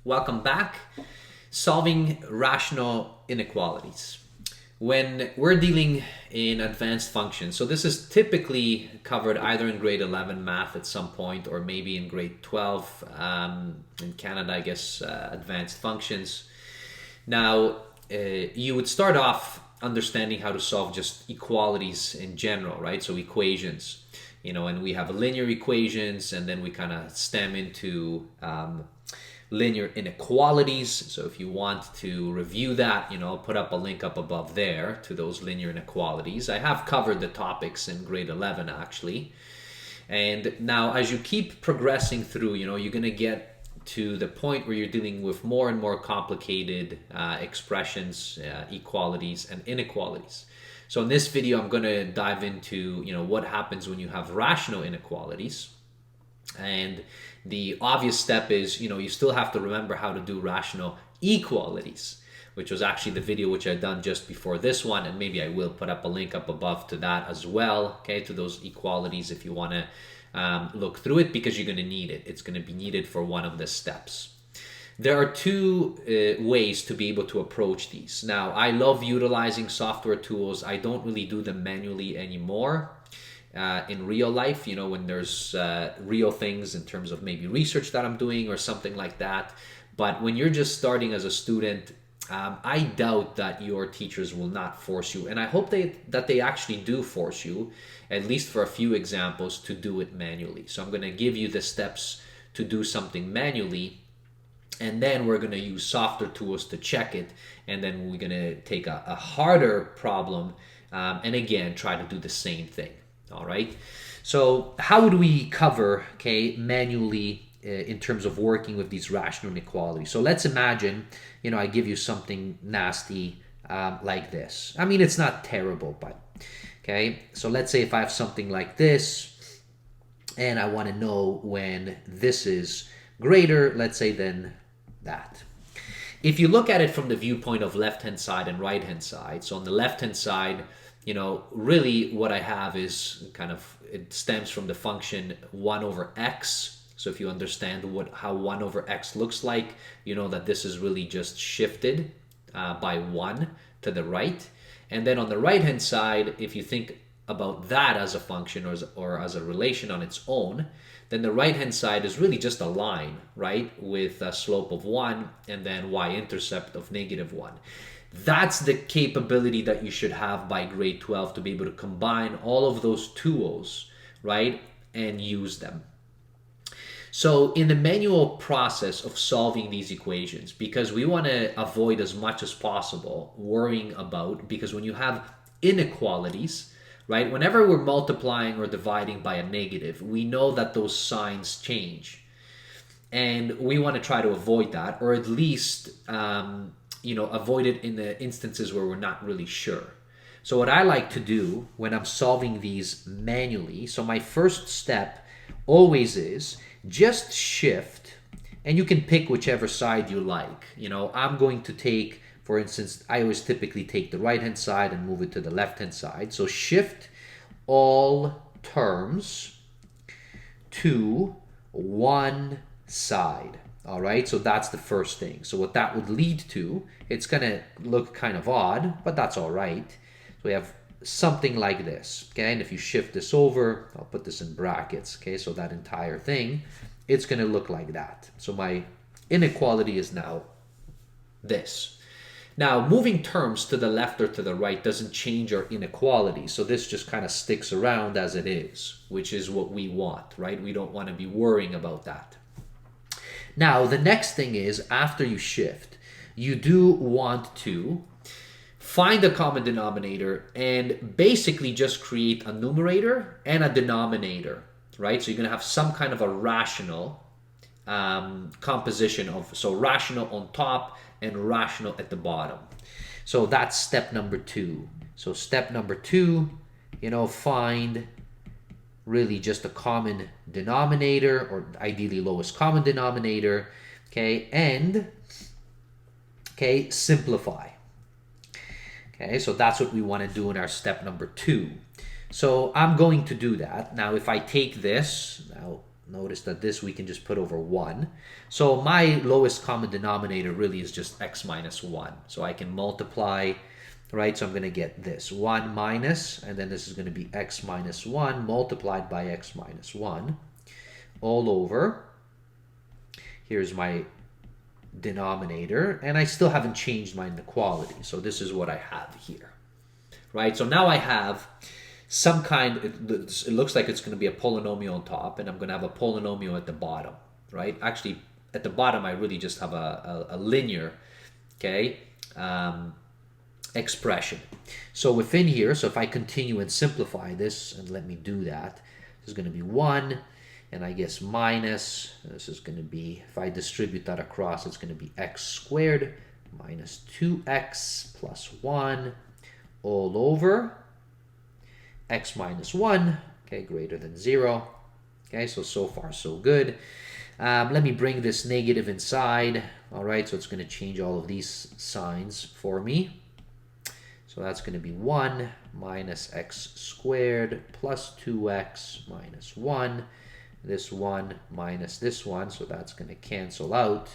Welcome back. Solving rational inequalities. When we're dealing in advanced functions, so this is typically covered either in grade 11 math at some point or maybe in grade 12 in Canada, I guess, advanced functions. Now, you would start off understanding how to solve just equalities in general, right? So equations, and we have linear equations, and then we kind of stem into linear inequalities. So if you want to review that, I'll put up a link up above there to those linear inequalities. I have covered the topics in grade 11 actually. And now as you keep progressing through, you're going to get to the point where you're dealing with more and more complicated expressions, equalities and inequalities. So in this video, I'm going to dive into, what happens when you have rational inequalities. And the obvious step is, you still have to remember how to do rational equalities, which was actually the video which I'd done just before this one. And maybe I will put up a link up above to that as well, okay, to those equalities if you want to look through it, because you're going to need it. It's going to be needed for one of the steps. There are two ways to be able to approach these. Now, I love utilizing software tools. I don't really do them manually anymore. In real life, when there's real things in terms of maybe research that I'm doing or something like that. But when you're just starting as a student, I doubt that your teachers will not force you. And I hope that they actually do force you, at least for a few examples, to do it manually. So I'm going to give you the steps to do something manually. And then we're going to use software tools to check it. And then we're going to take a harder problem and again, try to do the same thing. All right. So how would we cover, manually in terms of working with these rational inequalities? So let's imagine, I give you something nasty like this. I mean, it's not terrible, but okay. So let's say if I have something like this and I want to know when this is greater, let's say, than that. If you look at it from the viewpoint of left-hand side and right-hand side, so on the left-hand side, really what I have is it stems from the function 1 over x. So if you understand how 1 over x looks like, you know that this is really just shifted by 1 to the right. And then on the right-hand side, if you think about that as a function or as a relation on its own, then the right-hand side is really just a line, right? With a slope of 1 and then y-intercept of -1. That's the capability that you should have by grade 12 to be able to combine all of those tools, right, and use them. So in the manual process of solving these equations, because we want to avoid as much as possible worrying about, because when you have inequalities, right, whenever we're multiplying or dividing by a negative, we know that those signs change. And we want to try to avoid that, or at least avoid it in the instances where we're not really sure. So what I like to do when I'm solving these manually, so my first step always is just shift, and you can pick whichever side you like. I'm going to take, for instance, I always typically take the right-hand side and move it to the left-hand side. So shift all terms to one side. All right, so that's the first thing. So what that would lead to, it's going to look kind of odd, but that's all right. So we have something like this, okay? And if you shift this over, I'll put this in brackets, okay? So that entire thing, it's going to look like that. So my inequality is now this. Now, moving terms to the left or to the right doesn't change our inequality. So this just kind of sticks around as it is, which is what we want, right? We don't want to be worrying about that. Now, the next thing is, after you shift, you do want to find a common denominator and basically just create a numerator and a denominator, right? So you're going to have some kind of a rational composition of, so rational on top and rational at the bottom. So that's step number 2. So step number 2, find really just a common denominator, or ideally lowest common denominator, okay, and simplify. Okay, so that's what we want to do in our step number 2. So I'm going to do that. Now, if I take this, now Notice that this we can just put over 1. So my lowest common denominator really is just x minus 1. So I can multiply, right? So I'm going to get this 1 minus, and then this is going to be x minus 1 multiplied by x minus 1 all over. Here's my denominator, and I still haven't changed my inequality. So this is what I have here, right? So now I have some kind, it looks like it's going to be a polynomial on top, and I'm going to have a polynomial at the bottom, right? Actually, at the bottom, I really just have a linear, okay, expression. So within here, so if I continue and simplify this, and let me do that, this is going to be 1, and I guess minus, this is going to be, if I distribute that across, it's going to be x squared minus 2x plus 1 all over x minus 1, okay, greater than 0. Okay, so far so good. Let me bring this negative inside. All right, so it's going to change all of these signs for me. So that's going to be 1 minus x squared plus 2x minus 1. This 1 minus this 1, so that's going to cancel out.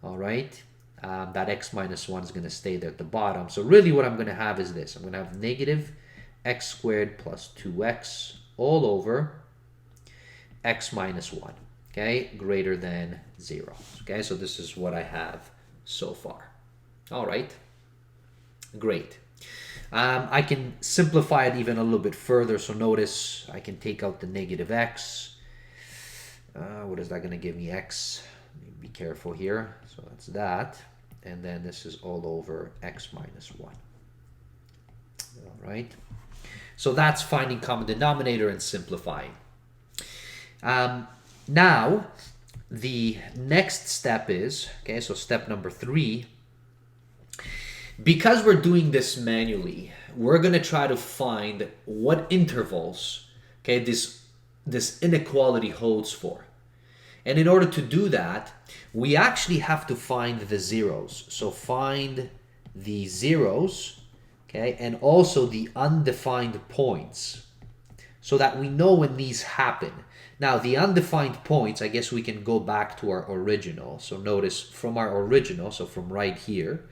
All right, that x minus 1 is going to stay there at the bottom. So really what I'm going to have is this. I'm going to have negative x squared plus 2x all over x minus 1, okay, greater than 0. Okay, so this is what I have so far. All right, great. I can simplify it even a little bit further. So notice I can take out the negative x. What is that going to give me? X. Be careful here. So that's that. And then this is all over x minus 1. All right. So that's finding common denominator and simplifying. Now, the next step is, okay, so step number 3, because we're doing this manually, we're going to try to find what intervals, okay, this inequality holds for. And in order to do that, we actually have to find the zeros. So find the zeros, okay, and also the undefined points, so that we know when these happen. Now, the undefined points, I guess we can go back to our original. So notice from our original, so from right here,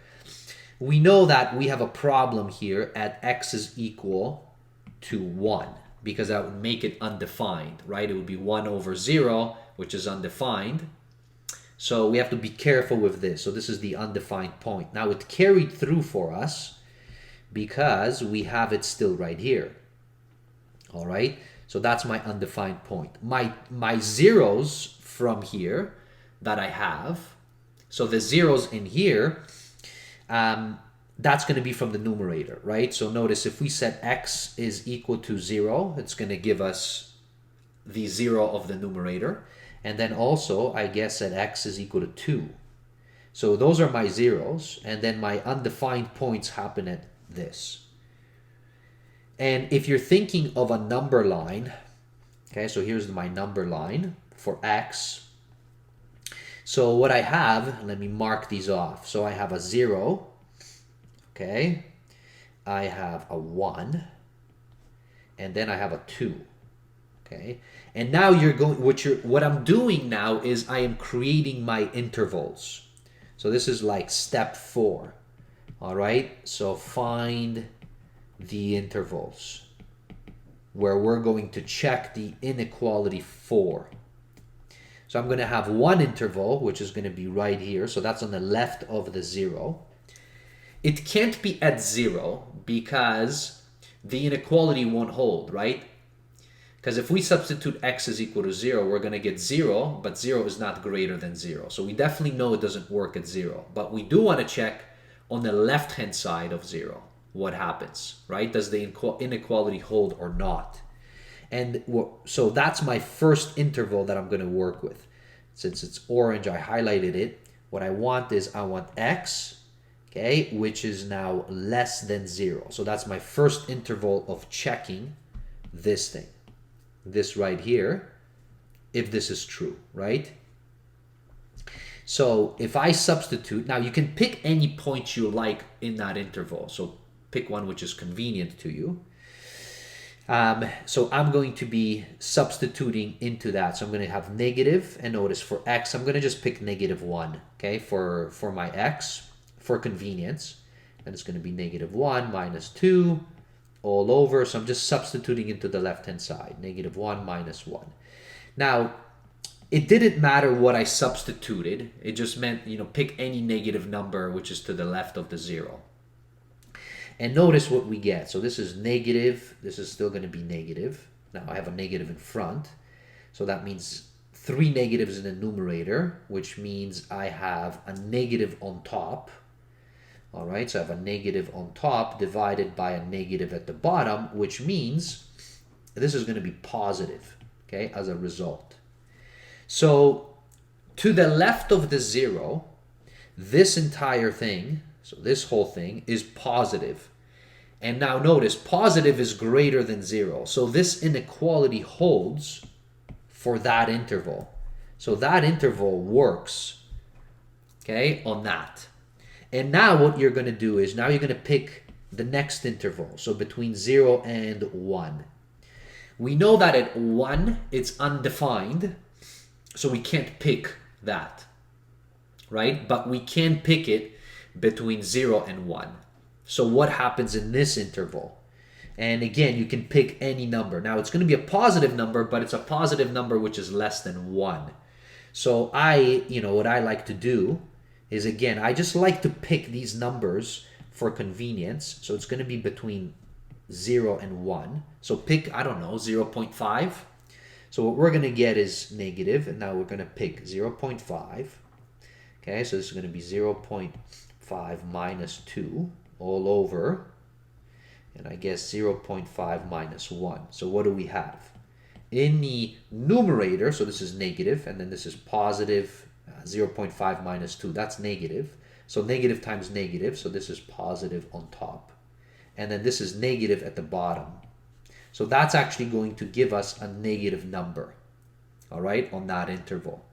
we know that we have a problem here at x is equal to 1, because that would make it undefined, right? It would be 1 over 0, which is undefined. So we have to be careful with this. So this is the undefined point. Now, it carried through for us because we have it still right here. All right? So that's my undefined point. My zeros from here that I have, so the zeros in here, that's going to be from the numerator, right? So notice if we set x is equal to 0, it's going to give us the 0 of the numerator. And then also, I guess that x is equal to 2. So those are my zeros. And then my undefined points happen at this. And if you're thinking of a number line, okay, so here's my number line for x. So what I have, let me mark these off. So I have a 0, okay, I have a 1, and then I have a 2, okay. And now you're going, what I'm doing now is I am creating my intervals. So this is like step 4, all right. So find the intervals where we're going to check the inequality for. So I'm going to have one interval, which is going to be right here. So that's on the left of the 0. It can't be at 0 because the inequality won't hold, right? Because if we substitute x is equal to 0, we're going to get 0, but 0 is not greater than 0. So we definitely know it doesn't work at 0. But we do want to check on the left-hand side of 0 what happens, right? Does the inequality hold or not? And so that's my first interval that I'm going to work with. Since it's orange, I highlighted it. What I want is I want x, okay, which is now less than 0. So that's my first interval of checking this thing. This right here, if this is true, right? So if I substitute, now you can pick any point you like in that interval. So pick one which is convenient to you. So I'm going to be substituting into that. So I'm going to have negative, and notice for x, I'm going to just pick -1, okay, for my x, for convenience. And it's going to be -1 minus 2 all over. So I'm just substituting into the left-hand side, -1 minus 1. Now, it didn't matter what I substituted. It just meant, pick any negative number which is to the left of the 0. And notice what we get. So this is negative. This is still going to be negative. Now I have a negative in front. So that means 3 negatives in the numerator, which means I have a negative on top. All right, so I have a negative on top divided by a negative at the bottom, which means this is going to be positive, okay, as a result. So to the left of the 0, this entire thing, so this whole thing, is positive. And now notice, positive is greater than 0. So this inequality holds for that interval. So that interval works, okay, on that. And now what you're going to do is, now you're going to pick the next interval. So between 0 and 1. We know that at 1, it's undefined. So we can't pick that, right? But we can pick it between 0 and 1. So what happens in this interval? And again, you can pick any number. Now it's going to be a positive number, but it's a positive number which is less than 1. So what I like to do is, again, I just like to pick these numbers for convenience. So it's going to be between 0 and 1. So pick, I don't know, 0.5. So what we're going to get is negative, and now we're going to pick 0.5. Okay, so this is going to be 0.5 minus 2 all over, and I guess 0.5 minus 1. So what do we have? In the numerator, so this is negative, and then this is positive, 0.5 minus 2, that's negative. So negative times negative, so this is positive on top. And then this is negative at the bottom. So that's actually going to give us a negative number, all right, on that interval.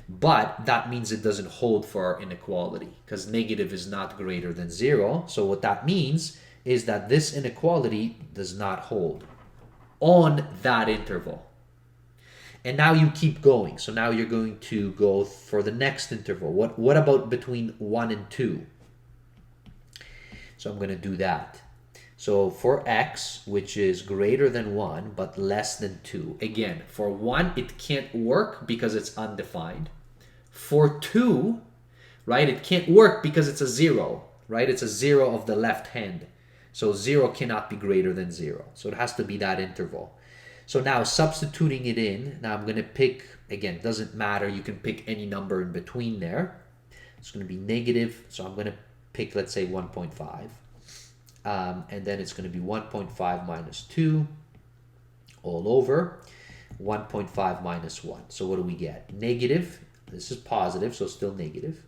But that means it doesn't hold for our inequality because negative is not greater than 0. So what that means is that this inequality does not hold on that interval. And now you keep going. So now you're going to go for the next interval. What about between 1 and 2? So I'm going to do that. So for x, which is greater than 1 but less than 2, again, for 1 it can't work because it's undefined. For 2, right, it can't work because it's a 0, right? It's a 0 of the left hand. So 0 cannot be greater than 0. So it has to be that interval. So now substituting it in, now I'm going to pick, again, doesn't matter, you can pick any number in between there. It's going to be negative, so I'm going to pick, let's say, 1.5. And then it's going to be 1.5 minus 2 all over 1.5 minus 1. So what do we get? Negative. This is positive, so still negative.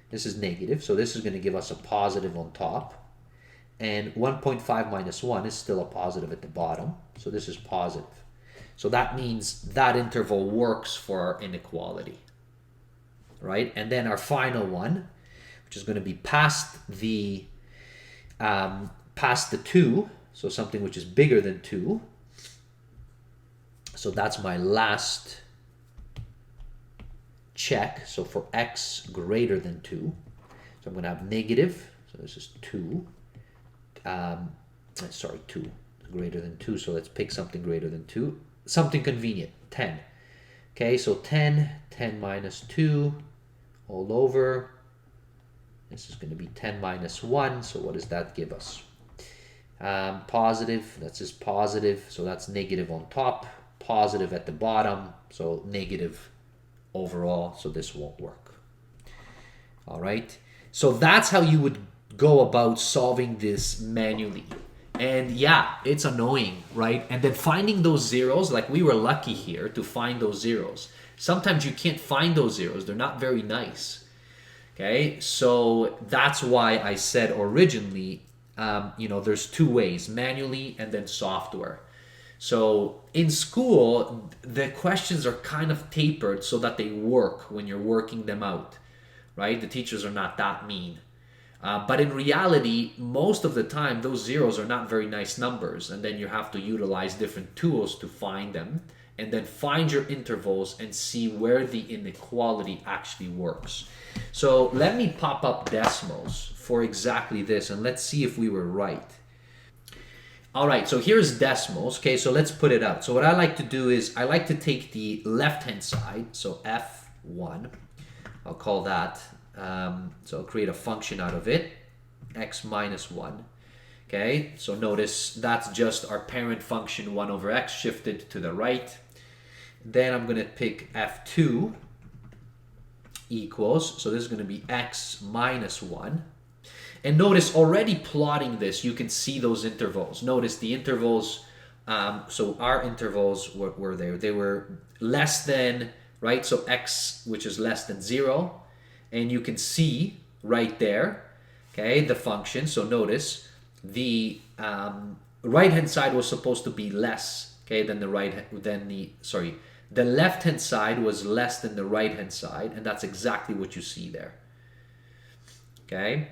This is negative, so this is going to give us a positive on top. And 1.5 minus 1 is still a positive at the bottom, so this is positive. So that means that interval works for our inequality, right? And then our final one, which is going to be past the 2, so something which is bigger than 2. So that's my last check. So for x greater than 2, so I'm going to have negative, so this is 2. 2 greater than 2, so let's pick something greater than 2. Something convenient, 10. Okay, so 10 minus 2 all over. This is going to be 10 minus 1, so what does that give us? Positive, that's just positive, so that's negative on top, positive at the bottom, so negative overall, so this won't work. All right, so that's how you would go about solving this manually. And yeah, it's annoying, right? And then finding those zeros, like we were lucky here to find those zeros. Sometimes you can't find those zeros, they're not very nice. Okay, so that's why I said originally, there's 2 ways, manually and then software. So in school, the questions are kind of tapered so that they work when you're working them out, right? The teachers are not that mean. But in reality, most of the time, those zeros are not very nice numbers. And then you have to utilize different tools to find them. And then find your intervals and see where the inequality actually works. So let me pop up Desmos for exactly this. And let's see if we were right. All right, so here's Desmos. Okay, so let's put it out. So what I like to do is I like to take the left-hand side. So F1. I'll call that. So I'll create a function out of it, x minus 1. Okay, so notice that's just our parent function 1 over x shifted to the right. Then I'm going to pick f2 equals, so this is going to be x minus 1. And notice already plotting this, you can see those intervals. Notice the intervals, so our intervals were there. They were less than, right? So x, which is less than 0. And you can see right there, okay, the function. So notice the right-hand side was supposed to be less, okay, than the left-hand side was less than the right-hand side, and that's exactly what you see there, okay?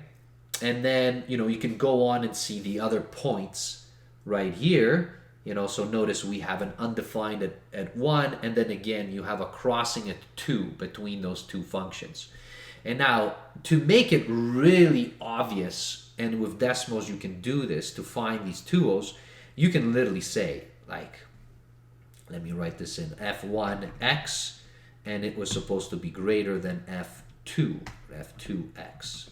And then, you can go on and see the other points right here, so notice we have an undefined at 1, and then again, you have a crossing at 2 between those two functions. And now, to make it really obvious, and with Desmos you can do this to find these tools, you can literally say, like, let me write this in, f1x, and it was supposed to be greater than f2x.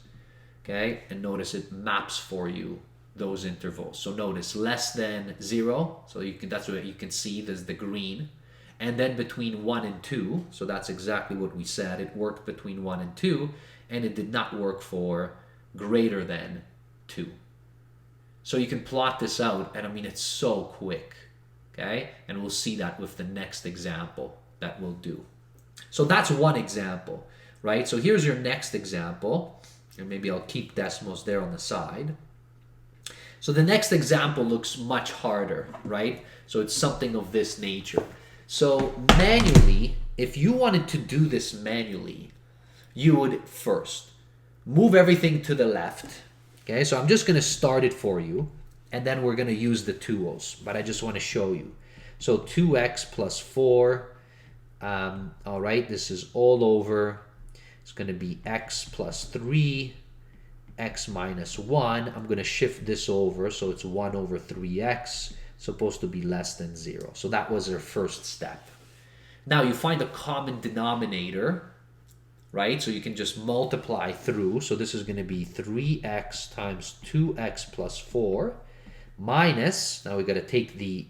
Okay, and notice it maps for you those intervals. So notice less than 0, so that's what you can see, there's the green. And then between 1 and 2, so that's exactly what we said. It worked between 1 and 2, and it did not work for greater than 2. So you can plot this out, and I mean, it's so quick, okay? And we'll see that with the next example that we'll do. So that's one example, right? So here's your next example, and maybe I'll keep Desmos there on the side. So the next example looks much harder, right? So it's something of this nature. So manually, if you wanted to do this manually, you would first move everything to the left. Okay, so I'm just going to start it for you, and then we're going to use the tools, but I just want to show you. So 2x plus 4, all right, this is all over. It's going to be x plus 3, x minus 1. I'm going to shift this over, so it's 1 over 3x. Supposed to be less than 0. So that was our first step. Now you find a common denominator, right? So you can just multiply through. So this is going to be 3x times 2x plus 4 minus, now we got to take the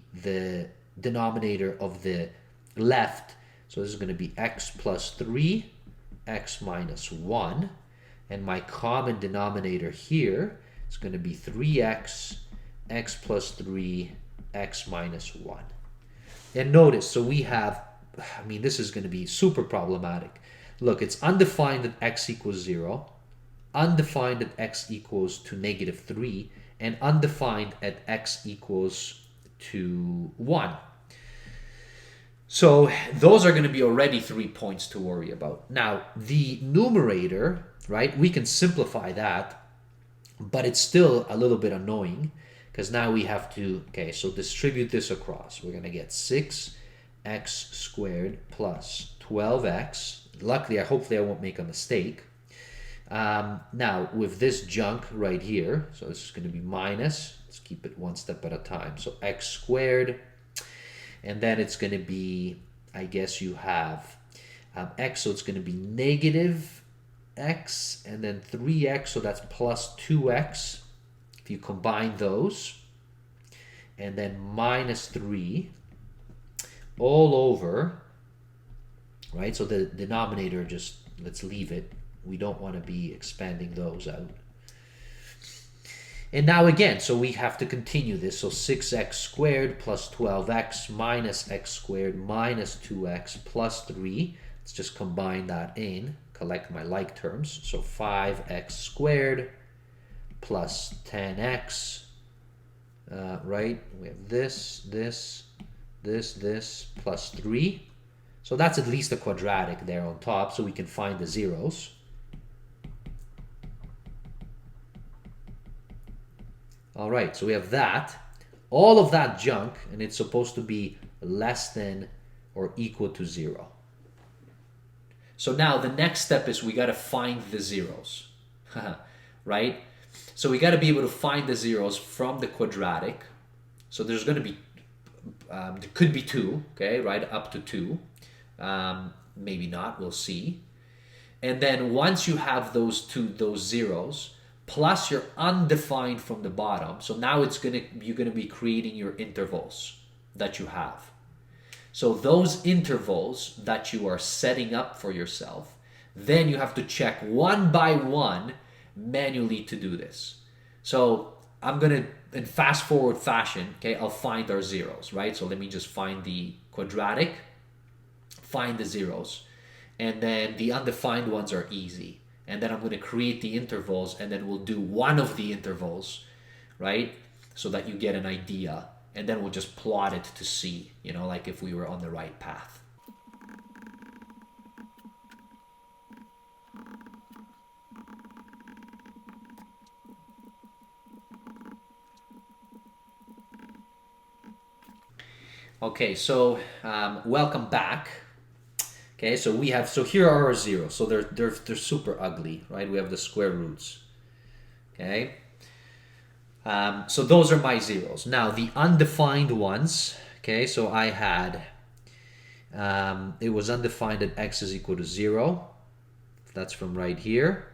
denominator of the left. So this is going to be x plus 3, x minus 1. And my common denominator here is going to be 3x, x plus 3, x minus 1. And notice, so we have, I mean, this is going to be super problematic. Look, it's undefined at x equals 0, undefined at x equals to negative 3, and undefined at x equals to 1. So those are going to be already 3 points to worry about. Now, the numerator, right, we can simplify that, but it's still a little bit annoying. Because now we have to, okay, so distribute this across. We're going to get 6x squared plus 12x. Luckily, hopefully I won't make a mistake. Now, with this junk right here, so this is going to be minus. Let's keep it one step at a time. So x squared. And then it's going to be, I guess you have x, so it's going to be negative x. And then 3x, so that's plus 2x. If you combine those, and then minus 3 all over, right? So the denominator, just let's leave it. We don't want to be expanding those out. And now again, so we have to continue this. So 6x squared plus 12x minus x squared minus 2x plus 3. Let's just combine that in, collect my like terms. So 5x squared plus 10x, right? We have this, plus 3. So that's at least a quadratic there on top, so we can find the zeros. All right, so we have that. All of that junk, and it's supposed to be less than or equal to 0. So now the next step is we got to find the zeros, right? So we got to be able to find the zeros from the quadratic. So there's going to be, there could be 2, okay, right, up to 2. Maybe not, we'll see. And then once you have those zeros, plus your undefined from the bottom, so now you're gonna be creating your intervals that you have. So those intervals that you are setting up for yourself, then you have to check one by one manually to do this. So I'm gonna, in fast forward fashion, okay, I'll find our zeros, right? So let me just find the quadratic, find the zeros, and then the undefined ones are easy. And then I'm going to create the intervals, and then we'll do one of the intervals, right? So that you get an idea, and then we'll just plot it to see, like if we were on the right path. Okay, so welcome back. Okay, so here are our zeros. So they're super ugly, right? We have the square roots. Okay, so those are my zeros. Now the undefined ones. Okay, so I had it was undefined at x is equal to 0. That's from right here.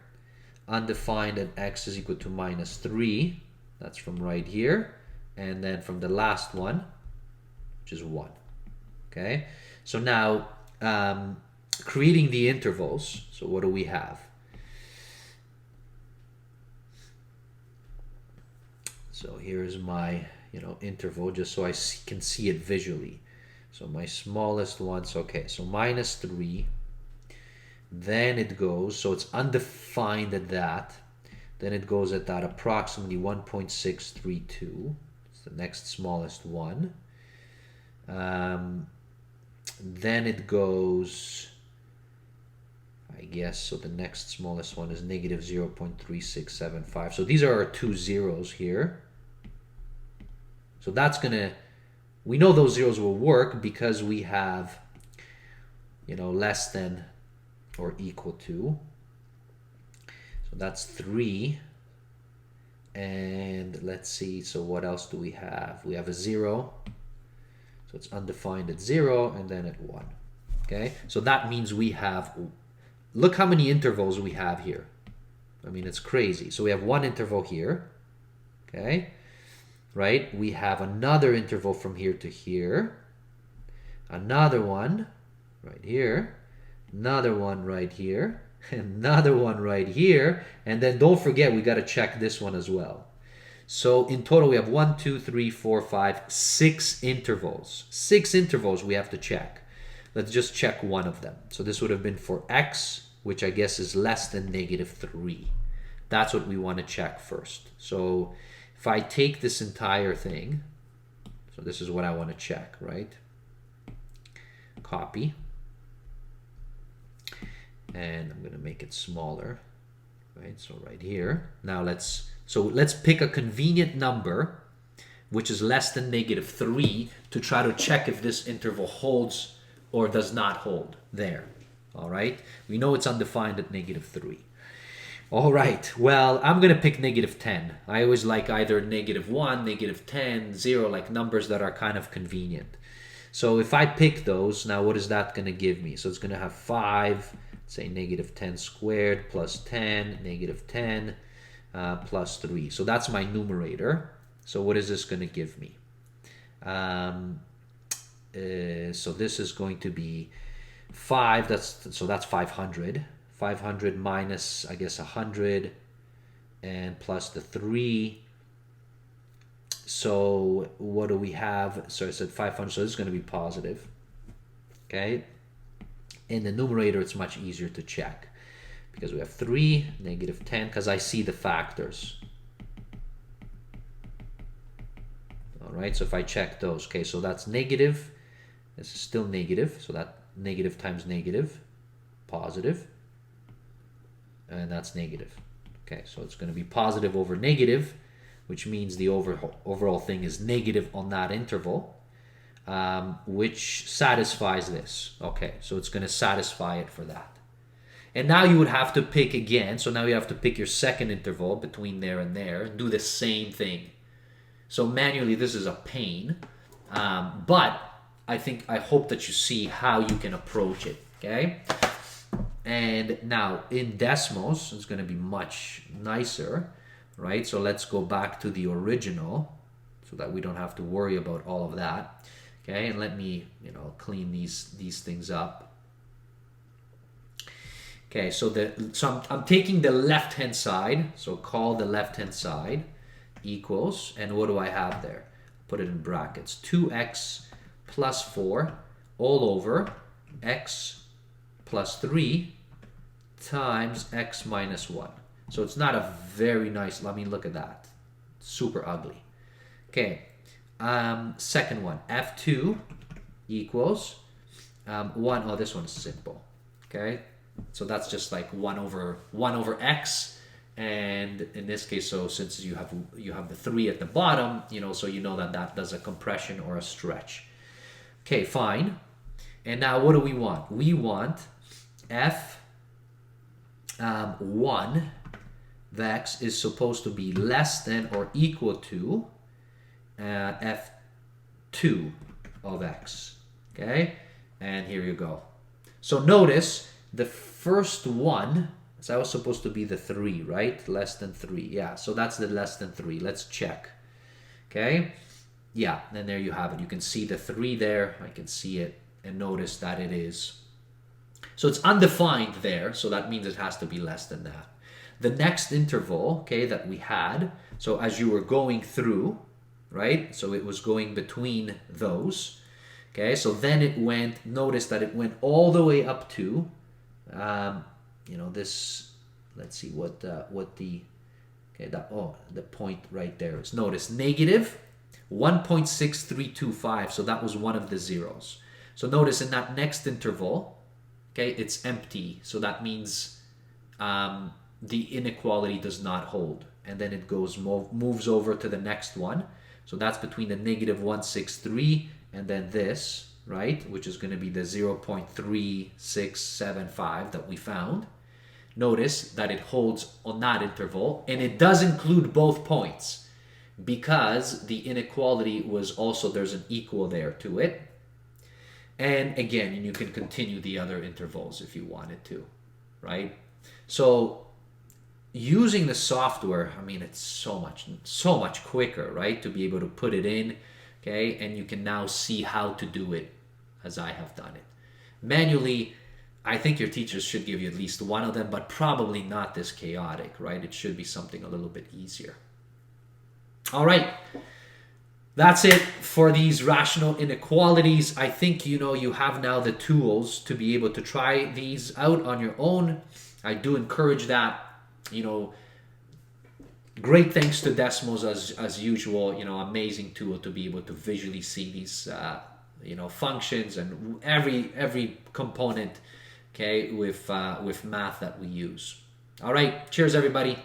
Undefined at x is equal to -3. That's from right here, and then from the last one, which is 1. Okay, so now creating the intervals. So what do we have? So here's my interval, just so I can see it visually. So my smallest ones, okay, so -3, then it goes, so it's undefined at that, then it goes at that approximately 1.632. It's the next smallest one. Then it goes, I guess, so the next smallest one is -0.3675. So these are our 2 zeros here. So that's gonna, we know those zeros will work because we have, less than or equal to. So that's 3. And let's see, so what else do we have? We have a 0. So it's undefined at 0 and then at 1. Okay, so that means we have, look how many intervals we have here. I mean, it's crazy. So we have one interval here. Okay, right? We have another interval from here to here. Another one right here. Another one right here. Another one right here. And then don't forget, we got to check this one as well. So in total, we have 1, 2, 3, 4, 5, 6 intervals. 6 intervals we have to check. Let's just check one of them. So this would have been for x, which I guess is less than -3. That's what we want to check first. So if I take this entire thing, so this is what I want to check, right? Copy. And I'm going to make it smaller, right? So right here. Now let's pick a convenient number, which is less than -3, to try to check if this interval holds or does not hold there. All right. We know it's undefined at -3. All right. Well, I'm going to pick -10. I always like either -1, -10, 0, like numbers that are kind of convenient. So if I pick those, now what is that going to give me? So it's going to have 5, say -10 squared plus 10, -10, plus 3. So that's my numerator. So what is this going to give me? So this is going to be 5. That's 500. 500 minus, I guess, 100 and plus the 3. So what do we have? So I said 500. So this is going to be positive. Okay. In the numerator, it's much easier to check because we have 3, -10, because I see the factors. All right. So if I check those, okay, so that's negative. This is still negative. So that negative times negative, positive. And that's negative. Okay, so it's going to be positive over negative. which means the overall thing is negative on that interval, which satisfies this. Okay, so it's going to satisfy it for that. And now you would have to pick again. So now you have to pick your second interval between there and there and do the same thing. So manually, this is a pain. But I hope that you see how you can approach it. Okay. And now in Desmos, it's going to be much nicer, right? So let's go back to the original so that we don't have to worry about all of that. Okay. And let me, clean these things up. Okay, so I'm taking the left-hand side, so call the left-hand side equals, and what do I have there? Put it in brackets, 2x plus 4 all over x plus 3 times x minus 1. So it's not a very nice, look at that, super ugly. Okay, second one, f2 equals 1, oh, this one's simple, okay? So that's just like 1 over x, and in this case, so since you have the 3 at the bottom, so that does a compression or a stretch. Okay, fine. And now what do we want? We want f 1 of x is supposed to be less than or equal to f2 of x. Okay, and here you go. So notice the first one, so that was supposed to be the 3, right? Less than 3. Yeah, so that's the less than 3. Let's check. Okay? Yeah, and there you have it. You can see the 3 there. I can see it. And notice that it is. So it's undefined there, so that means it has to be less than that. The next interval, okay, that we had, so as you were going through, right? So it was going between those. Okay, so then it went, notice that it went all the way up to this, let's see what the point right there is. Notice negative 1.6325, so that was one of the zeros. So notice in that next interval, okay, it's empty, so that means the inequality does not hold, and then it moves over to the next one. So that's between the negative 163 and then this, right, which is going to be the 0.3675 that we found. Notice that it holds on that interval, and it does include both points because the inequality was also, there's an equal there to it. And again, you can continue the other intervals if you wanted to, right? So using the software, it's so much quicker, right, to be able to put it in. Okay, and you can now see how to do it as I have done it. Manually, I think your teachers should give you at least one of them, but probably not this chaotic, right? It should be something a little bit easier. All right, that's it for these rational inequalities. I think you have now the tools to be able to try these out on your own. I do encourage that. Great thanks to Desmos as usual. Amazing tool to be able to visually see these functions and every component, okay, with math that we use. All right, cheers everybody.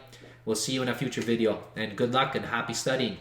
We'll see you in a future video, and good luck and happy studying.